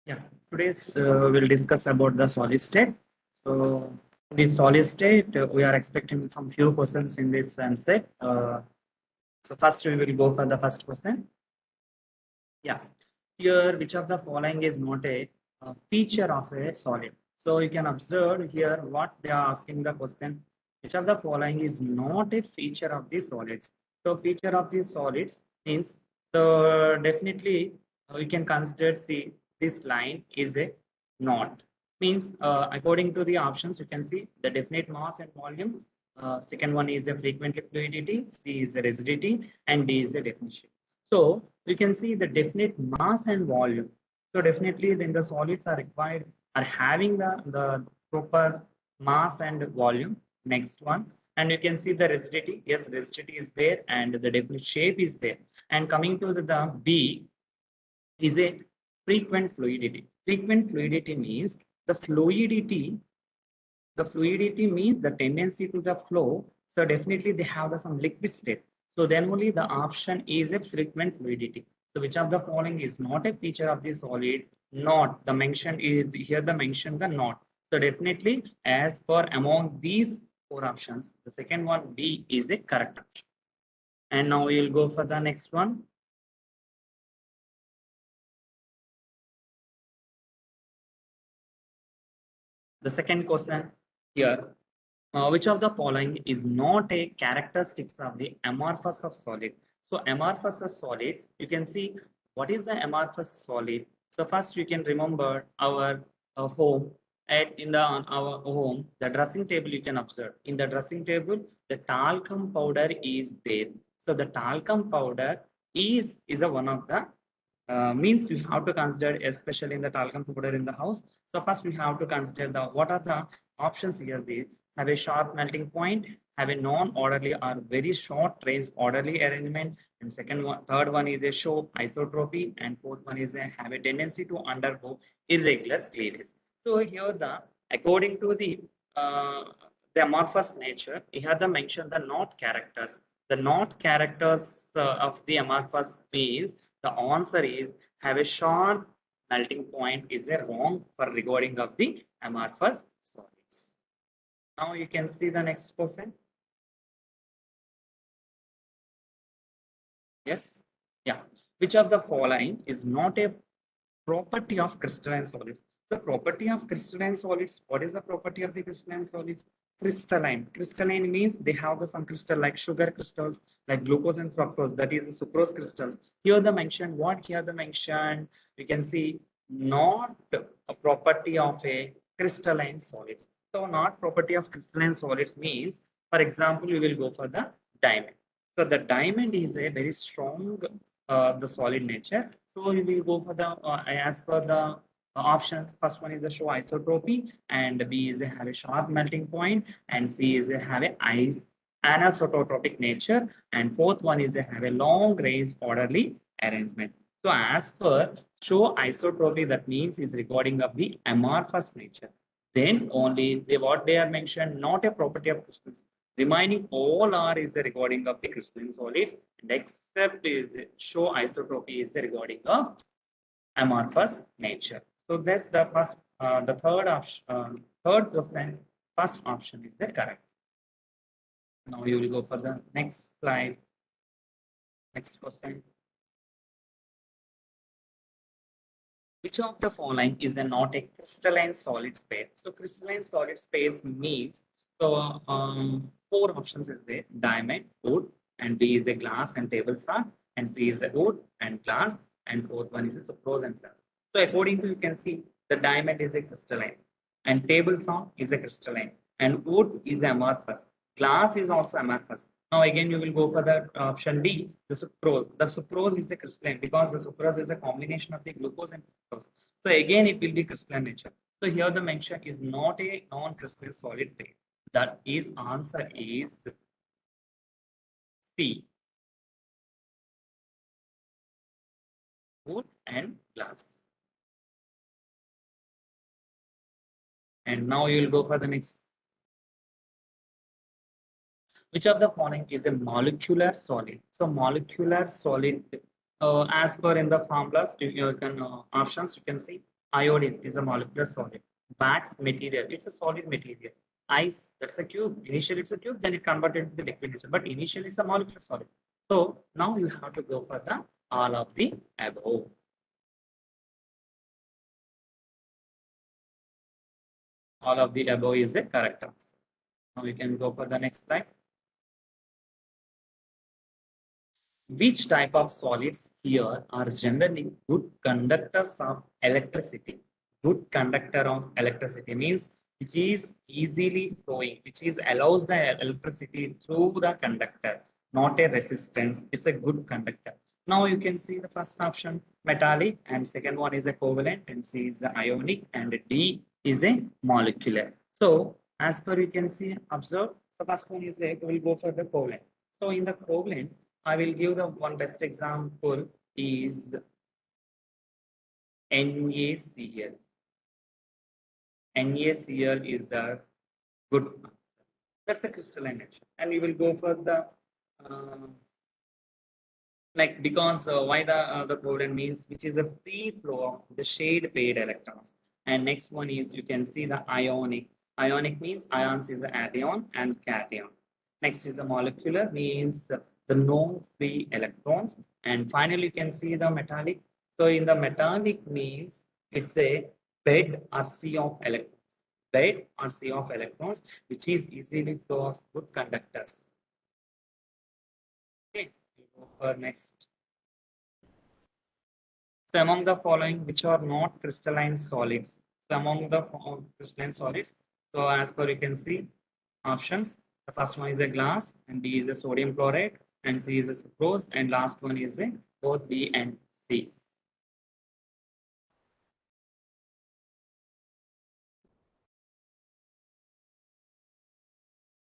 Yeah, today's we'll discuss about the solid state. So, the solid state, we are expecting some few questions in this set. So first we will go for the first question. Yeah, here which of the following is not a feature of a solid? So you can observe here what they are asking the question. Which of the following is not a feature of the solids? So feature of the solids means definitely we can consider see this line is a not means according to the options you can see the definite mass and volume. Second one is a frequent fluidity, C is a rigidity, and D is a definition. So we can see the definite mass and volume. So definitely then the solids are required are having the proper mass and volume. Next one. And you can see the rigidity. Yes, rigidity is there and the definite shape is there. And coming to the B is a frequent fluidity. Frequent fluidity means the fluidity means the tendency to the flow. So definitely they have some liquid state. So then only the option is a frequent fluidity. So which of the following is not a feature of the solids? Not. The mention is here the mention the not. So definitely as per among these four options, the second one B is a correct option. And now we will go for the next one. The second question here. Which of the following is not a characteristics of the amorphous of solid? So amorphous of solids, you can see what is the amorphous solid. So first you can remember our home at in the on our home, the dressing table you can observe. In the dressing table, the talcum powder is there. So the talcum powder is a one of the means we have to consider, especially in the talcum powder in the house. So first we have to consider the what are the options here. They have a sharp melting point, have a non-orderly or very short range orderly arrangement, and third one is a show isotropy, and fourth one is a have a tendency to undergo irregular cleavage. So here according to uh, the amorphous nature, here the mention the not characters. The not characters of the amorphous means the answer is have a sharp melting point is a wrong for regarding of the amorphous solids. Now you can see the next question. Yes. Yeah. Which of the following is not a property of crystalline solids? The property of crystalline solids. What is the property of the crystalline solids? Crystalline. Crystalline means they have some crystal like sugar crystals, like glucose and fructose. That is the sucrose crystals. Here the mention. What here the mention? We can see not a property of a crystalline solids. So not property of crystalline solids means, for example, we will go for the diamond. So the diamond is a very strong the solid nature. So we will go for the as per the options. First one is the show isotropy, and B is a have a sharp melting point, and C is a have a ice anisotropic nature, and fourth one is a have a long range orderly arrangement. So as per show isotropy, that means is recording of the amorphous nature. Then only what they are mentioned, not a property of crystals. Remaining all are is a recording of the crystalline solids, and except is the show isotropy is a recording of amorphous nature. So that's the first, the third option, third question. First option is the correct. Now you will go for the next slide. Next question. Which of the following is a not a crystalline solid space? So crystalline solid space means so four options is there: diamond, wood, and B is a glass and table salt, and C is a wood and glass, and fourth one is a sucrose and glass. So according to you can see the diamond is a crystalline, and table salt is a crystalline, and wood is amorphous. Glass is also amorphous. Now again you will go for the option D, the sucrose. The sucrose is a crystalline because the sucrose is a combination of the glucose and fructose. So again it will be crystalline nature. So here the mention is not a non-crystalline solid phase. That is answer is C, wood and glass. And now you will go for the next. Which of the following is a molecular solid? So molecular solid, as per in the formulas, you can options you can see Iodine is a molecular solid. Wax material, it's a solid material. Ice, that's a cube. Initially it's a cube, then it converted to the liquid nature. But initially it's a molecular solid. So now you have to go for the all of the above. All of the above is the correct answer. Now we can go for the next slide. Which type of solids here are generally good conductors of electricity? Good conductor of electricity means which is easily flowing, which is allows the electricity through the conductor, not a resistance. It's a good conductor. Now you can see the first option metallic, and second one is a covalent, and C is the ionic, and D is a molecular. So as per you can see, observe. So first one is a, we'll go for the covalent. So in the covalent, I will give the one best example is NaCl. NaCl is the good answer. That's a crystalline nature. And we will go for the uh, like because why the covalent means which is a free flow of the shade paired electrons. And next one is you can see the ionic. Ionic means ions is the anion and cation. Next is the molecular means the no free electrons. And finally you can see the metallic. So in the metallic means it's a bed or sea of electrons. Bed or sea of electrons which is easily flow of good conductors. Okay, we go for next. So among the following, which are not crystalline solids? So among the crystalline solids, so as per you can see, options. The first one is a glass, and B is a sodium chloride, and C is a sucrose, and last one is a both B and C.